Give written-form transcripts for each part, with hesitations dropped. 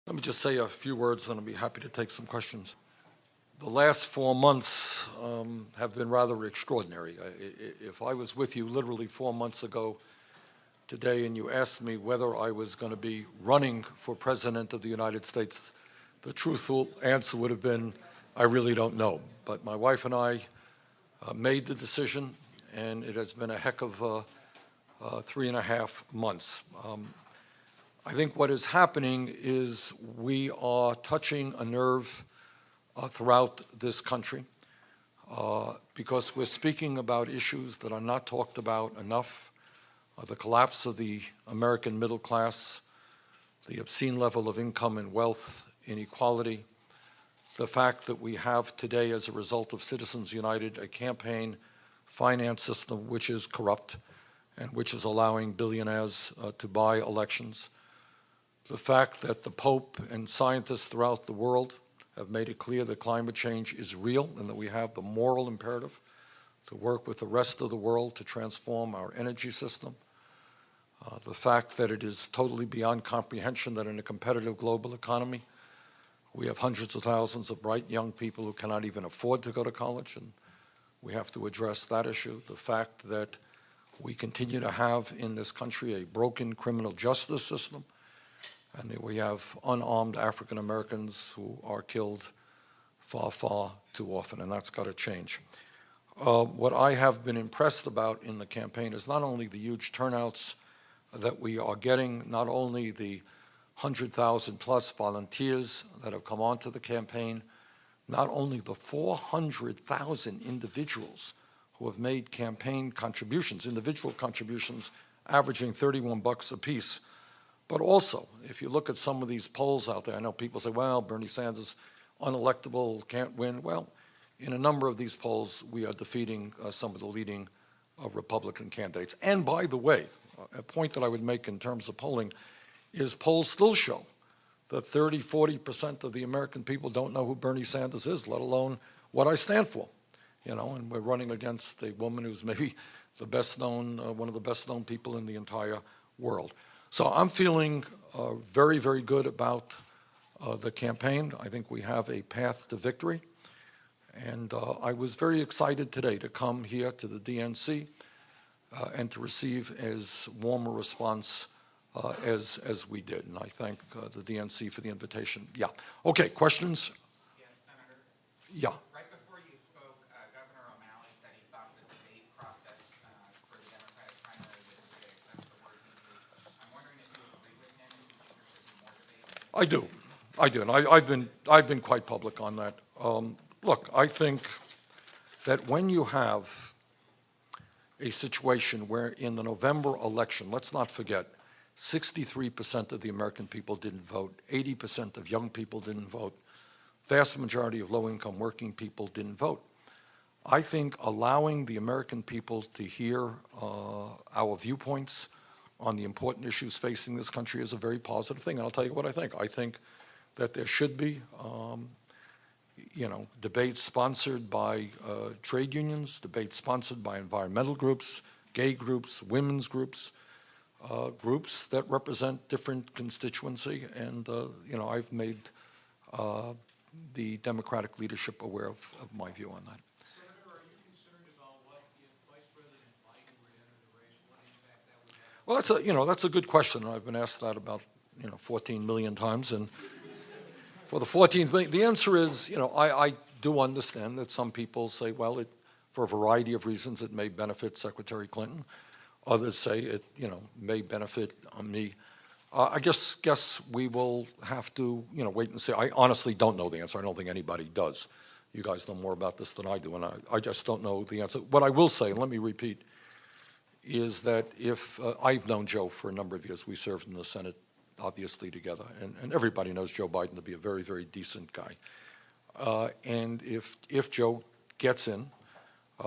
Let me just say a few words, and I'll be happy to take some questions. The last 4 months have been rather extraordinary. If I was with you literally 4 months ago today and you asked me whether I was going to be running for President of the United States, the truthful answer would have been, I really don't know. But my wife and I made the decision, and it has been a heck of 3.5 months. I think what is happening is we are touching a nerve throughout this country because we're speaking about issues that are not talked about enough. The collapse of the American middle class, the obscene level of income and wealth inequality, the fact that we have today, as a result of Citizens United, a campaign finance system which is corrupt and which is allowing billionaires to buy elections. The fact that the Pope and scientists throughout the world have made it clear that climate change is real and that we have the moral imperative to work with the rest of the world to transform our energy system. The fact that it is totally beyond comprehension that in a competitive global economy, we have hundreds of thousands of bright young people who cannot even afford to go to college, and we have to address that issue. The fact that we continue to have in this country a broken criminal justice system, and that we have unarmed African Americans who are killed far, far too often, and that's got to change. What I have been impressed about in the campaign is not only the huge turnouts that we are getting, not only the 100,000 plus volunteers that have come onto the campaign, not only the 400,000 individuals who have made campaign contributions, individual contributions averaging $31 a piece, but also, if you look at some of these polls out there, I know people say, well, Bernie Sanders, unelectable, can't win. Well, in a number of these polls, we are defeating some of the leading Republican candidates. And by the way, a point that I would make in terms of polling is polls still show that 30–40% of the American people don't know who Bernie Sanders is, let alone what I stand for. And we're running against a woman who's maybe the best known, one of the best known people in the entire world. So I'm feeling very, very good about the campaign. I think we have a path to victory. And I was very excited today to come here to the DNC and to receive as warm a response as we did. And I thank the DNC for the invitation. Yeah. Okay, questions? Yes, Senator. Yeah. Right before you spoke, Governor O'Malley said he thought the debate process for the Democratic primary was rigged. That's the word he used. I'm wondering if you agree with him. Do you think there should be more debate? I do, and I've been quite public on that. Look, I think that when you have a situation where in the November election, let's not forget, 63% of the American people didn't vote, 80% of young people didn't vote, vast majority of low-income working people didn't vote. I think allowing the American people to hear our viewpoints on the important issues facing this country is a very positive thing. And I'll tell you what I think. I think that there should be debates sponsored by trade unions, debates sponsored by environmental groups, gay groups, women's groups, groups that represent different constituency. And, I've made the Democratic leadership aware of my view on that. Senator, are you concerned about what if Vice President Biden were to enter the race, what impact that would have? Well, that's a good question. I've been asked that about 14 million times, and for the 14th million, the answer is I do understand that some people say, well, for a variety of reasons it may benefit Secretary Clinton. Others say it may benefit me. I guess we will have to wait and see. I honestly don't know the answer. I don't think anybody does. You guys know more about this than I do, and I just don't know the answer. What I will say, and let me repeat, is that if I've known Joe for a number of years, we served in the Senate obviously together, and everybody knows Joe Biden to be a very, very decent guy. And if Joe gets in,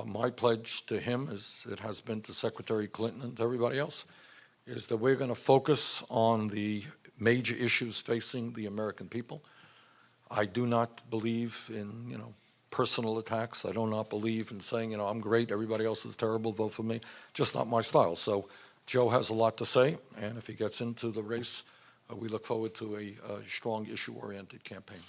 my pledge to him, as it has been to Secretary Clinton and to everybody else, is that we're going to focus on the major issues facing the American people. I do not believe in, personal attacks. I do not believe in saying, I'm great, everybody else is terrible, vote for me. Just not my style. So Joe has a lot to say, and if he gets into the race, we look forward to a strong issue-oriented campaign.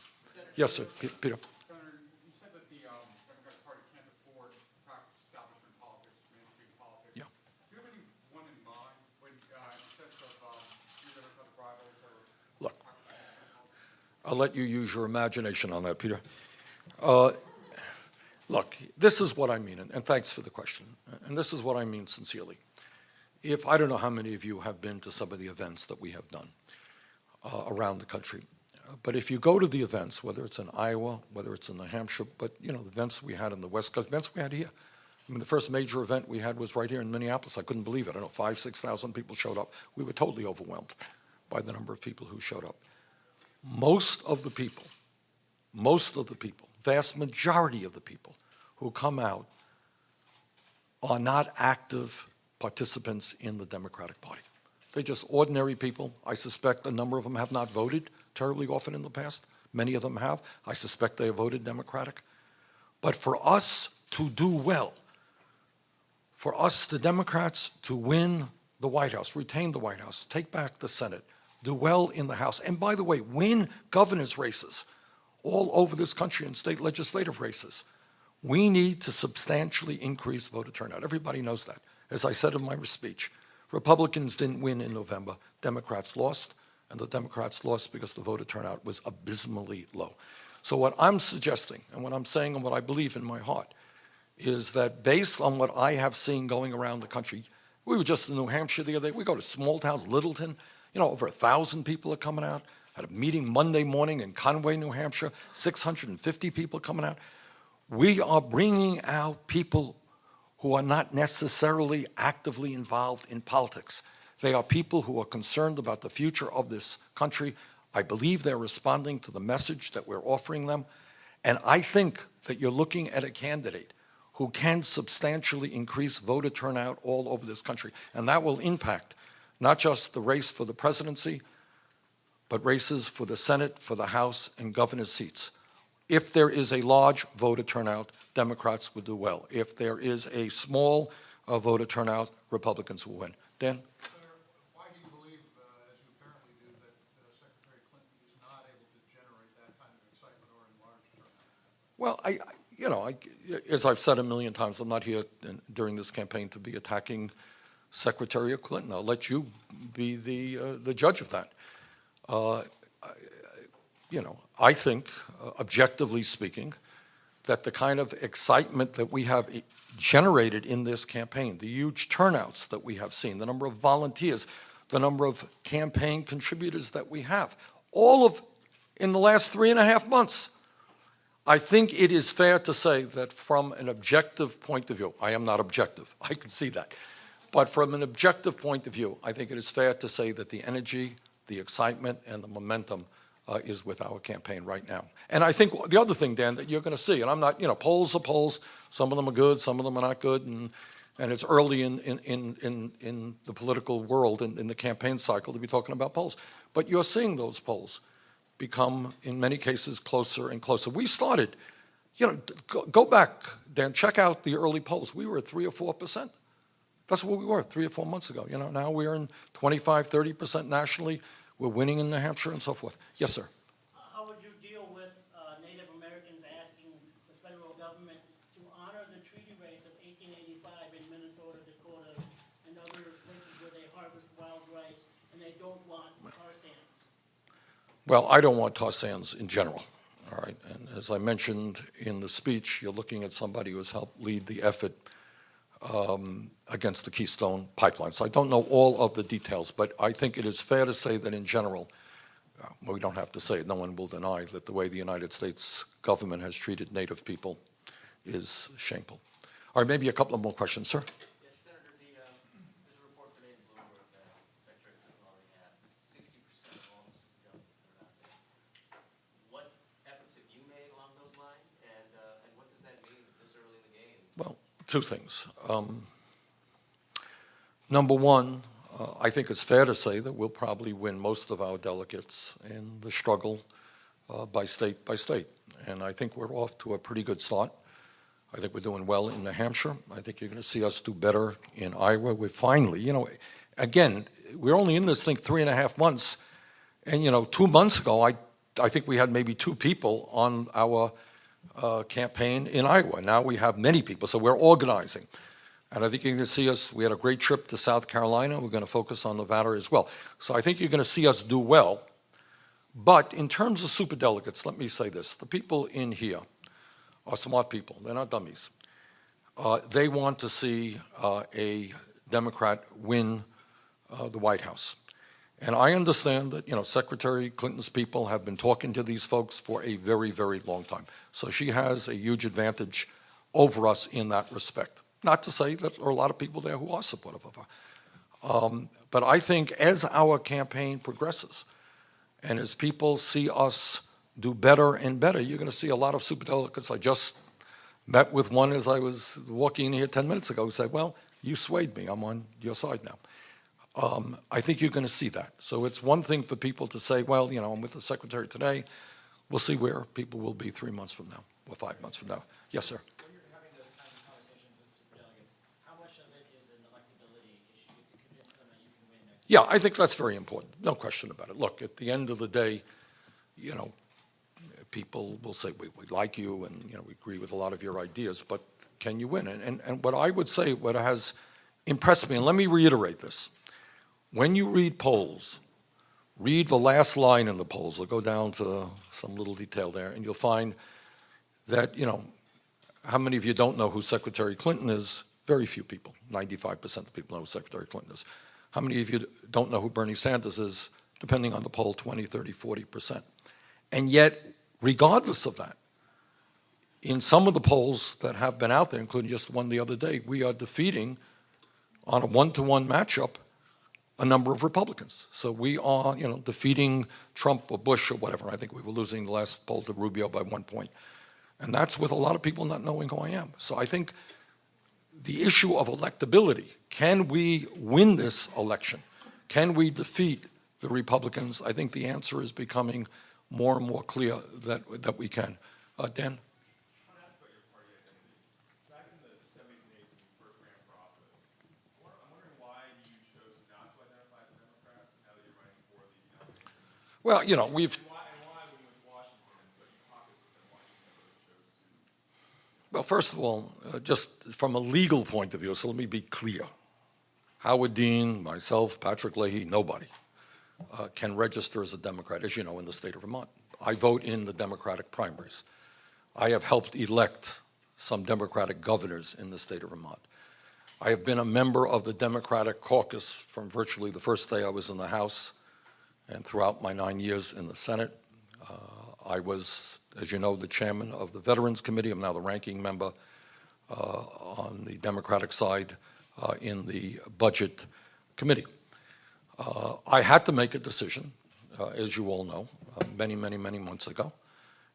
Yes, sir. Peter. Senator, you said that the Democratic Party can't afford to practice establishment politics, mainstream politics. Yeah. Do you have anyone in mind when, in the sense of your Democratic rivals or? Look, I'll let you use your imagination on that, Peter. Look, this is what I mean, and thanks for the question, and this is what I mean sincerely. If I don't know how many of you have been to some of the events that we have done around the country, but if you go to the events, whether it's in Iowa, whether it's in New Hampshire, but the events we had in the West Coast, events we had here. I mean, the first major event we had was right here in Minneapolis. I couldn't believe it. I don't know, 5,000, 6,000 people showed up. We were totally overwhelmed by the number of people who showed up. Most of the people, vast majority of the people who come out are not active participants in the Democratic Party. They're just ordinary people. I suspect a number of them have not voted terribly often in the past. Many of them have. I suspect they have voted Democratic. But for us to do well, for us, the Democrats, to win the White House, retain the White House, take back the Senate, do well in the House, and by the way, win governor's races all over this country and state legislative races, we need to substantially increase voter turnout. Everybody knows that. As I said in my speech, Republicans didn't win in November. Democrats lost, and the Democrats lost because the voter turnout was abysmally low. So what I'm suggesting, and what I'm saying and what I believe in my heart, is that based on what I have seen going around the country, we were just in New Hampshire the other day. We go to small towns, Littleton, over 1,000 people are coming out. Had a meeting Monday morning in Conway, New Hampshire, 650 people coming out. We are bringing out people who are not necessarily actively involved in politics. They are people who are concerned about the future of this country. I believe they're responding to the message that we're offering them. And I think that you're looking at a candidate who can substantially increase voter turnout all over this country. And that will impact not just the race for the presidency, but races for the Senate, for the House, and governor's seats. If there is a large voter turnout, Democrats will do well. If there is a small voter turnout, Republicans will win. Dan? Senator, why do you believe, as you apparently do, that Secretary Clinton is not able to generate that kind of excitement or enlarge turnout? Well, as I've said a million times, I'm not here during this campaign to be attacking Secretary Clinton. I'll let you be the judge of that. I think, objectively speaking, that the kind of excitement that we have generated in this campaign, the huge turnouts that we have seen, the number of volunteers, the number of campaign contributors that we have, in the last 3.5 months, I think it is fair to say that from an objective point of view, I am not objective, I can see that, but from an objective point of view, I think it is fair to say that the energy, the excitement, and the momentum is with our campaign right now. And I think the other thing, Dan, that you're going to see, and I'm not, polls are polls, some of them are good, some of them are not good, and it's early in the political world, in the campaign cycle, to be talking about polls. But you're seeing those polls become, in many cases, closer and closer. We started, go back, Dan, check out the early polls. We were at 3 or 4%. That's what we were 3 or 4 months ago. Now we're in 25, 30% nationally. We're winning in New Hampshire and so forth. Yes, sir. How would you deal with Native Americans asking the federal government to honor the treaty rights of 1885 in Minnesota, Dakotas, and other places where they harvest wild rice, and they don't want tar sands? Well, I don't want tar sands in general, all right? And as I mentioned in the speech, you're looking at somebody who has helped lead the effort against the Keystone Pipeline. So I don't know all of the details, but I think it is fair to say that in general, we don't have to say it, no one will deny that the way the United States government has treated Native people is shameful. All right, maybe a couple of more questions, sir. Yes, Senator, there's a report today in Bloomberg that Secretary Clinton already has 60% of all the super delegates that are out there. What efforts have you made along those lines, and what does that mean this early in the game? Well, two things. Number one, I think it's fair to say that we'll probably win most of our delegates in the struggle by state. And I think we're off to a pretty good start. I think we're doing well in New Hampshire. I think you're going to see us do better in Iowa. We're finally, again, we're only in this thing 3.5 months, And, 2 months ago, I think we had maybe 2 people on our campaign in Iowa. Now we have many people, so we're organizing. And I think you're going to see us, we had a great trip to South Carolina. We're going to focus on Nevada as well. So I think you're going to see us do well. But in terms of superdelegates, let me say this. The people in here are smart people. They're not dummies. They want to see a Democrat win the White House. And I understand that, Secretary Clinton's people have been talking to these folks for a very, very long time. So she has a huge advantage over us in that respect. Not to say that there are a lot of people there who are supportive of her. But I think as our campaign progresses, and as people see us do better and better, you're going to see a lot of superdelegates. I just met with one as I was walking in here 10 minutes ago who said, well, you swayed me. I'm on your side now. I think you're going to see that. So it's one thing for people to say, well, I'm with the secretary today. We'll see where people will be 3 months from now or 5 months from now. Yes, sir. When you're having those kinds of conversations with superdelegates, how much of it is an electability issue to convince them that you can win next year? Yeah, I think that's very important. No question about it. Look, at the end of the day, people will say, we like you and, we agree with a lot of your ideas, but can you win? And what I would say, what has impressed me, and let me reiterate this. When you read polls, read the last line in the polls. I'll go down to some little detail there, and you'll find that, how many of you don't know who Secretary Clinton is? Very few people. 95% of people know who Secretary Clinton is. How many of you don't know who Bernie Sanders is? Depending on the poll, 20, 30, 40%. And yet, regardless of that, in some of the polls that have been out there, including just one the other day, we are defeating, on a one-to-one matchup, a number of Republicans. So we are, defeating Trump or Bush or whatever. I think we were losing the last poll to Rubio by 1 point. And that's with a lot of people not knowing who I am. So I think the issue of electability, can we win this election? Can we defeat the Republicans? I think the answer is becoming more and more clear that we can. Dan? Well, well, first of all, just from a legal point of view, so let me be clear. Howard Dean, myself, Patrick Leahy, nobody can register as a Democrat, as you know, in the state of Vermont. I vote in the Democratic primaries. I have helped elect some Democratic governors in the state of Vermont. I have been a member of the Democratic caucus from virtually the first day I was in the House and throughout my 9 years in the Senate. I was, as you know, the chairman of the Veterans Committee. I'm now the ranking member on the Democratic side in the Budget Committee. I had to make a decision, as you all know, many, many, many months ago,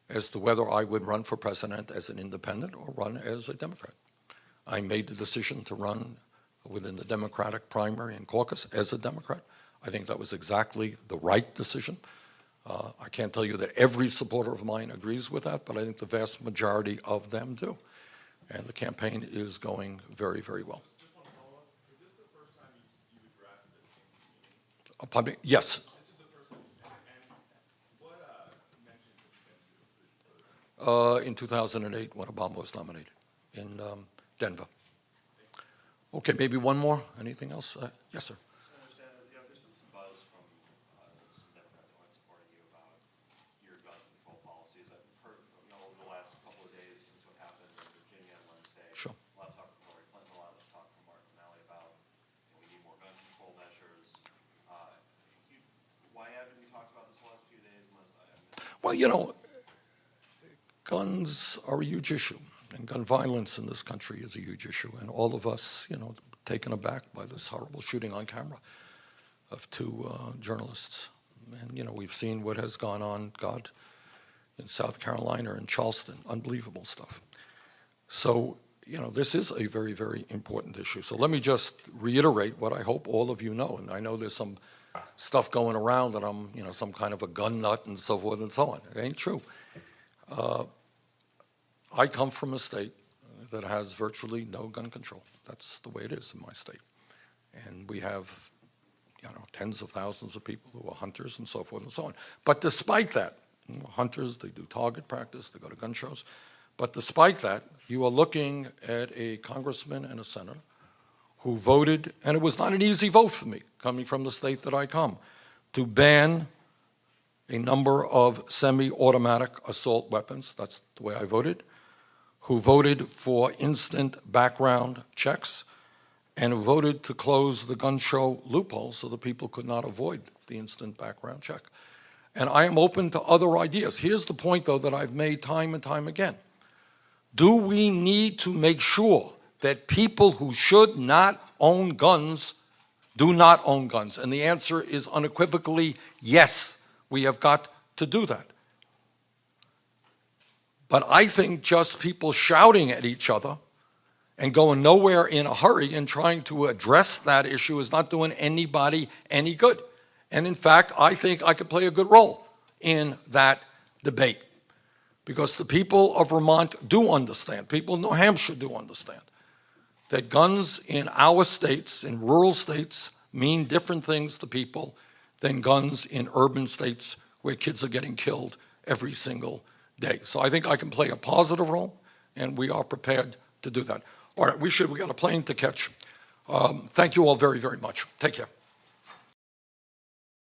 as to whether I would run for president as an independent or run as a Democrat. I made the decision to run within the Democratic primary and caucus as a Democrat. I think that was exactly the right decision. I can't tell you that every supporter of mine agrees with that, but I think the vast majority of them do. And the campaign is going very, very well. Just one follow-up. Is this the first time you've addressed the DNC meeting? Yes. This is the first time, and what conventions have you been to? In 2008, when Obama was nominated in Denver. Okay, maybe one more. Anything else? Yes, sir. There's been some buzz from some Democrats who aren't supporting you about your gun control policies. I've heard over the last couple of days since what happened in Virginia on Wednesday. Sure. A lot of talk from Hillary Clinton, a lot of talk from Mark O'Malley about we need more gun control measures. Why haven't you talked about this the last few days? Well, guns are a huge issue, and gun violence in this country is a huge issue, and all of us, taken aback by this horrible shooting on camera of 2 journalists. And, we've seen what has gone on, God, in South Carolina and Charleston, unbelievable stuff. So, this is a very, very important issue. So let me just reiterate what I hope all of you know, and I know there's some stuff going around that I'm, some kind of a gun nut and so forth and so on. It ain't true. I come from a state that has virtually no gun control. That's the way it is in my state. And we have, tens of thousands of people who are hunters and so forth and so on. But despite that, hunters, they do target practice, they go to gun shows. But despite that, you are looking at a congressman and a senator who voted, and it was not an easy vote for me, coming from the state that I come, to ban a number of semi-automatic assault weapons. That's the way I voted. Who voted for instant background checks, and who voted to close the gun show loophole so that people could not avoid the instant background check. And I am open to other ideas. Here's the point, though, that I've made time and time again. Do we need to make sure that people who should not own guns do not own guns? And the answer is unequivocally yes, we have got to do that. But I think just people shouting at each other and going nowhere in a hurry and trying to address that issue is not doing anybody any good. And in fact, I think I could play a good role in that debate, because the people of Vermont do understand, people in New Hampshire do understand, that guns in our states, in rural states, mean different things to people than guns in urban states where kids are getting killed every single day. So I think I can play a positive role, and we are prepared to do that. All right, we got a plane to catch. Thank you all very, very much. Take care.